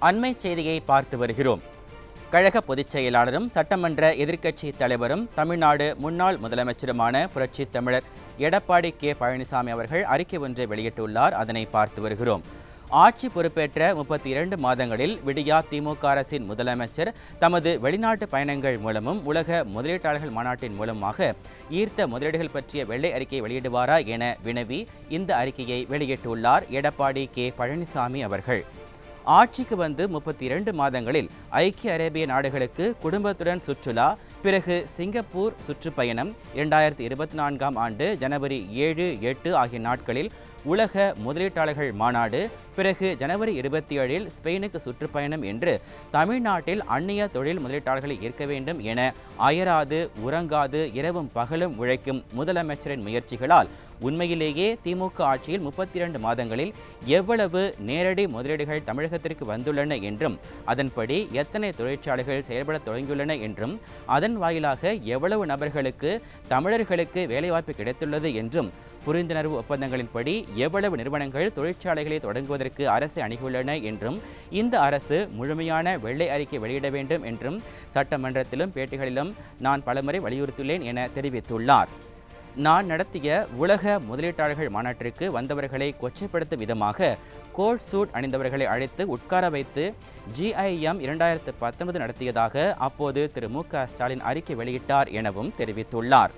அண்மை செய்தியை பார்த்து வருகிறோம். கழக பொதுச் செயலாளரும் சட்டமன்ற எதிர்க்கட்சி தலைவரும் தமிழ்நாடு முன்னாள் முதலமைச்சருமான புரட்சித் தமிழர் எடப்பாடி கே பழனிசாமி அவர்கள் அறிக்கை ஒன்றை வெளியிட்டுள்ளார். அதனை பார்த்து வருகிறோம். ஆட்சி பொறுப்பேற்ற 32 மாதங்களில் விடியா திமுக அரசின் முதலமைச்சர் தமது வெளிநாட்டு பயணங்கள் மூலமும் உலக முதலீட்டாளர்கள் மாநாட்டின் மூலமாக ஈர்த்த முதலீடுகள் பற்றிய வெள்ளை அறிக்கை வெளியிடுவாரா என வினவி இந்த அறிக்கையை வெளியிட்டுள்ளார் எடப்பாடி கே பழனிசாமி அவர்கள். ஆட்சிக்கு வந்து 32 மாதங்களில் ஐக்கிய அரேபிய நாடுகளுக்கு குடும்பத்துடன் சுற்றுலா, பிறகு சிங்கப்பூர் சுற்றுப்பயணம், 2024ஆம் ஆண்டு ஜனவரி 7, 8 ஆகிய நாட்களில் உலக முதலீட்டாளர்கள் மாநாடு, பிறகு ஜனவரி 27இல் ஸ்பெயினுக்கு சுற்றுப்பயணம் என்று தமிழ்நாட்டில் அந்நிய தொழில் முதலீட்டாளர்களை ஈர்க்க வேண்டும் என அயராது உறங்காது இரவும் பகலும் உழைக்கும் முதலமைச்சரின் முயற்சிகளால் உண்மையிலேயே திமுக ஆட்சியில் 32 மாதங்களில் எவ்வளவு நேரடி முதலீடுகள் தமிழகத்திற்கு வந்துள்ளன என்றும், அதன்படி எத்தனை தொழிற்சாலைகள் செயல்பட தொடங்கியுள்ளன என்றும், அதன் வாயிலாக எவ்வளவு நபர்களுக்கு தமிழர்களுக்கு வேலைவாய்ப்பு கிடைத்துள்ளது என்றும், புரிந்துணர்வு ஒப்பந்தங்களின்படி எவ்வளவு நிறுவனங்கள் தொழிற்சாலைகளை தொடங்குவதற்கு அரசு அணுகியுள்ளன என்றும், இந்த அரசு முழுமையான வெள்ளை அறிக்கை வெளியிட வேண்டும் என்றும் சட்டமன்றத்திலும் பேட்டிகளிலும் நான் பலமுறை வலியுறுத்தியுள்ளேன் என தெரிவித்துள்ளார். நான் நடத்திய உலக முதலீட்டாளர்கள் மாநாட்டிற்கு வந்தவர்களை கொச்சைப்படுத்தும் விதமாக கோட் சூட் அணிந்தவர்களை அழைத்து உட்கார வைத்து GIM 2019 நடத்தியதாக அப்போது திரு மு.க. ஸ்டாலின் அறிக்கை வெளியிட்டார் எனவும் தெரிவித்துள்ளார்.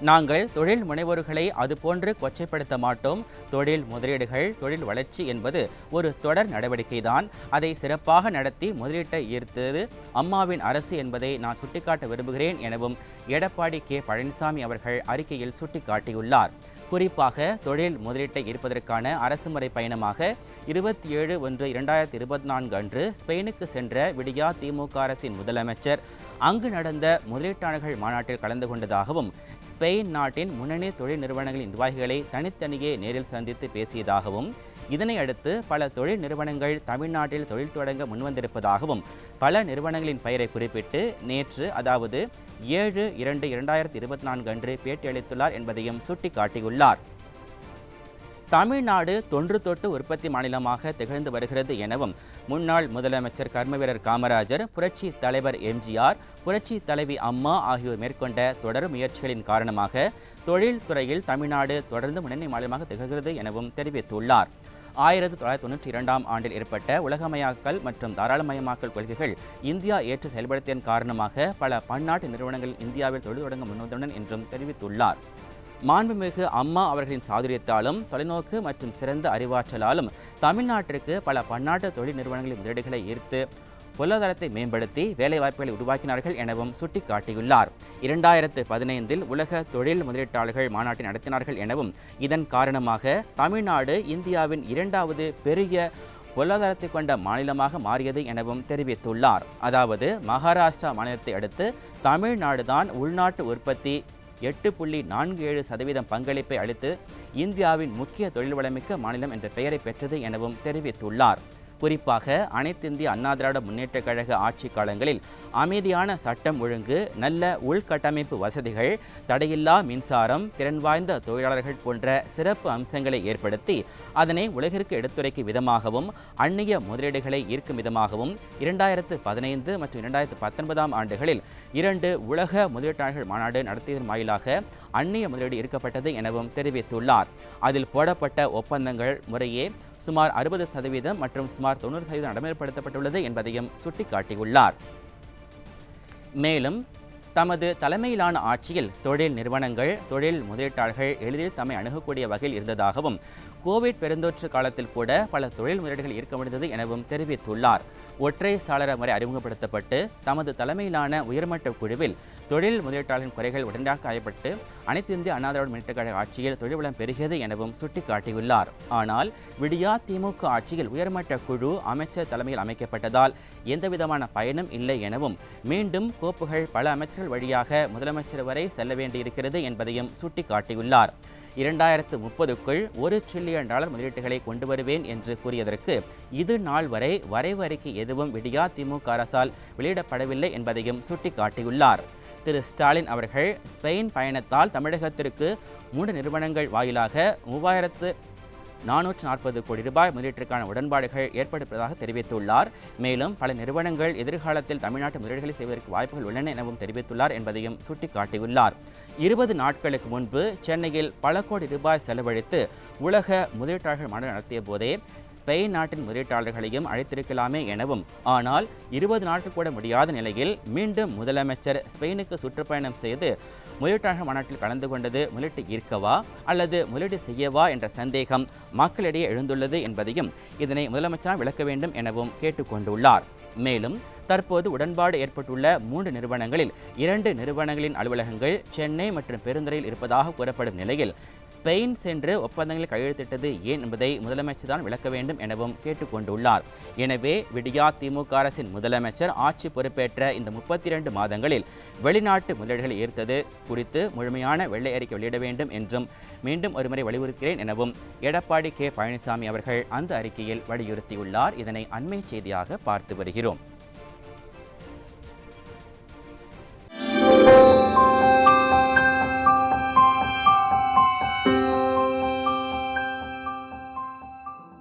நாங்கள் தொழில் முனைவோர்களை அதுபோன்று கொச்சைப்படுத்த மாட்டோம். தொழில் முதலீடுகள், தொழில் வளர்ச்சி என்பது ஒரு தொடர் நடவடிக்கைதான். அதை சிறப்பாக நடத்தி முதலீட்டை ஈர்த்தது அம்மாவின் அரசு என்பதை நான் சுட்டிக்காட்ட விரும்புகிறேன் எனவும் எடப்பாடி கே பழனிசாமி அவர்கள் அறிக்கையில் சுட்டிக்காட்டியுள்ளார். குறிப்பாக தொழில் முதலீட்டை ஈர்ப்பதற்கான அரசுமுறை பயணமாக 27/1/2024 அன்று ஸ்பெயினுக்கு சென்ற விடியா திமுக அரசின் முதலமைச்சர் அங்கு நடந்த முதலீட்டாளர்கள் மாநாட்டில் கலந்து கொண்டதாகவும், ஸ்பெயின் நாட்டின் முன்னணி தொழில் நிறுவனங்களின் நிர்வாகிகளை தனித்தனியே நேரில் சந்தித்து பேசியதாகவும், இதனை அடுத்து பல தொழில் நிறுவனங்கள் தமிழ்நாட்டில் தொழில் தொடங்க முன்வந்திருப்பதாகவும் பல நிறுவனங்களின் பெயரை குறிப்பிட்டு நேற்று, அதாவது 7/2/2024 அன்று பேட்டியளித்துள்ளார் என்பதையும் சுட்டிக்காட்டியுள்ளார். தமிழ்நாடு தொன்று தொட்டு உற்பத்தி மாநிலமாக திகழ்ந்து வருகிறது எனவும், முன்னாள் முதலமைச்சர் கர்மவீரர் காமராஜர், புரட்சி தலைவர் MGR, புரட்சி தலைவி அம்மா ஆகியோர் மேற்கொண்ட தொடர் முயற்சிகளின் காரணமாக தொழில் துறையில் தமிழ்நாடு தொடர்ந்து முன்னணி மாநிலமாக திகழ்கிறது எனவும் தெரிவித்துள்ளார். 1992ஆம் ஆண்டில் ஏற்பட்ட உலகமயமாக்கல் மற்றும் தாராளமயமாக்கல் கொள்கைகள் இந்தியா ஏற்று செயல்படுத்தியதன் காரணமாக பல பன்னாட்டு நிறுவனங்கள் இந்தியாவில் தொழில் தொடங்க முன்வந்துள்ளன என்றும் தெரிவித்துள்ளார். மாண்புமிகு அம்மா அவர்களின் சாதுரியத்தாலும் தொலைநோக்கு மற்றும் சிறந்த அறிவாற்றலாலும் தமிழ்நாட்டிற்கு பல பன்னாட்டு தொழில் நிறுவனங்களின் முதலீடுகளை ஈர்த்து பொருளாதாரத்தை மேம்படுத்தி வேலைவாய்ப்புகளை உருவாக்கினார்கள் எனவும் சுட்டிக்காட்டியுள்ளார். 2015இல் உலக தொழில் முதலீட்டாளர்கள் மாநாட்டை நடத்தினார்கள் எனவும், இதன் காரணமாக தமிழ்நாடு இந்தியாவின் 2வது பெரிய பொருளாதாரத்தை கொண்ட மாநிலமாக மாறியது எனவும் தெரிவித்துள்ளார். அதாவது மகாராஷ்டிரா மாநிலத்தை அடுத்து தமிழ்நாடுதான் உள்நாட்டு உற்பத்தி 8.47% பங்களிப்பை அளித்து இந்தியாவின் முக்கிய தொழில் வளமிக்க மாநிலம் என்ற பெயரை பெற்றது எனவும் தெரிவித்துள்ளார். குறிப்பாக அனைத்திந்திய அண்ணா திராவிட முன்னேற்றக் கழக ஆட்சி காலங்களில் அமைதியான சட்டம் ஒழுங்கு, நல்ல உள்கட்டமைப்பு வசதிகள், தடையில்லா மின்சாரம், திறன் வாய்ந்த தொழிலாளர்கள் போன்ற சிறப்பு அம்சங்களை ஏற்படுத்தி அதனை உலகிற்கு எடுத்துரைக்கும் விதமாகவும், அந்நிய முதலீடுகளை ஈர்க்கும் விதமாகவும் 2015 மற்றும் 2019ஆம் ஆண்டுகளில் 2 உலக முதலீட்டாளர்கள் மாநாடு நடத்தியதன் வாயிலாக அந்நிய முதலீடு ஈர்க்கப்பட்டது எனவும் தெரிவித்துள்ளார். அதில் போடப்பட்ட ஒப்பந்தங்கள் முறையே சுமார் 60% மற்றும் சுமார் 90% நடைமுறைப்படுத்தப்பட்டுள்ளது என்பதையும் சுட்டிக்காட்டியுள்ளார். மேலும் தமது தலைமையிலான ஆட்சியில் தொழில் நிறுவனங்கள், தொழில் முதலீட்டாளர்கள் எளிதில் தம்மை அணுகக்கூடிய வகையில் இருந்ததாகவும், கோவிட் பெருந்தொற்று காலத்தில் கூட பல தொழில் முதலீடுகள் ஈர்க்க முடிந்தது எனவும் தெரிவித்துள்ளார். ஒற்றை சாளர முறை அறிமுகப்படுத்தப்பட்டு தமது தலைமையிலான உயர்மட்ட குழுவில் தொழில் முதலீட்டாளர்களின் குறைகள் உடனடியாக ஆயப்பட்டு அனைத்து இந்திய அண்ணா திராவிட முன்னேற்றக் கழக ஆட்சியில் தொழில் வளம் பெருகியது எனவும் சுட்டிக்காட்டியுள்ளார். ஆனால் விடியா திமுக ஆட்சியில் உயர்மட்ட குழு அமைச்சர் தலைமையில் அமைக்கப்பட்டதால் எந்தவிதமான பயனும் இல்லை எனவும், மீண்டும் கோப்புகள் பல அமைச்சர்கள் வழியாக முதலமைச்சர் வரை செல்ல வேண்டியிருக்கிறது என்பதையும் சுட்டிக்காட்டியுள்ளார். 2030க்குள் $1 டிரில்லியன் முதலீட்டுகளை கொண்டு வருவேன் என்று கூறியதற்கு இது நாள் வரை வரைவு அறிக்கை எதுவும் விடியா திமுக அரசால் வெளியிடப்படவில்லை என்பதையும் சுட்டிக்காட்டியுள்ளார். திரு ஸ்டாலின் அவர்கள் ஸ்பெயின் பயணத்தால் தமிழகத்திற்கு 3 நிறுவனங்கள் வாயிலாக 440 கோடி ரூபாய் முதலீட்டிற்கான உடன்பாடுகள் ஏற்படுவதாக தெரிவித்துள்ளார். மேலும் பல நிறுவனங்கள் எதிர்காலத்தில் தமிழ்நாட்டு முதலீடுகளை செய்வதற்கு வாய்ப்புகள் உள்ளன எனவும் தெரிவித்துள்ளார் என்பதையும் சுட்டிக்காட்டியுள்ளார். 20 நாட்களுக்கு முன்பு சென்னையில் பல கோடி ரூபாய் செலவழித்து உலக முதலீட்டாளர்கள் மாநாடு நடத்திய போதே ஸ்பெயின் நாட்டின் முதலீட்டாளர்களையும் அழைத்திருக்கலாமே எனவும், ஆனால் 20 நாட்கள் கூட முடியாத நிலையில் மீண்டும் முதலமைச்சர் ஸ்பெயினுக்கு சுற்றுப்பயணம் செய்து முதலீட்டாளர்கள் மாநாட்டில் கலந்து கொண்டது முதலீட்டு ஈர்க்கவா அல்லது முதலீடு செய்யவா என்ற சந்தேகம் மக்களிடையே எழுந்துள்ளது என்பதையும் இதனை முதலமைச்சரால் விளக்க வேண்டும் எனவும் கேட்டுக்கொண்டுள்ளார். மேலும் தற்போது உடன்பாடு ஏற்பட்டுள்ள 3 நிறுவனங்களில் 2 நிறுவனங்களின் அலுவலகங்கள் சென்னை மற்றும் பெருந்துறையில் இருப்பதாக கூறப்படும் நிலையில் ஸ்பெயின் சென்று ஒப்பந்தங்களில் கையெழுத்திட்டது ஏன் என்பதை முதலமைச்சர் தான் விளக்க வேண்டும் எனவும் கேட்டுக்கொண்டுள்ளார். எனவே விடியா திமுக அரசின் முதலமைச்சர் ஆட்சி பொறுப்பேற்ற இந்த 32 மாதங்களில் வெளிநாட்டு முதலீடுகளை ஈர்த்தது குறித்து முழுமையான வெள்ளை அறிக்கை வெளியிட வேண்டும் என்றும் மீண்டும் ஒருமுறை வலியுறுத்துகிறேன் எனவும் எடப்பாடி கே. பழனிசாமி அவர்கள் அந்த அறிக்கையில் வலியுறுத்தியுள்ளார். இதனை அண்மை செய்தியாக பார்த்து வருகிறோம்.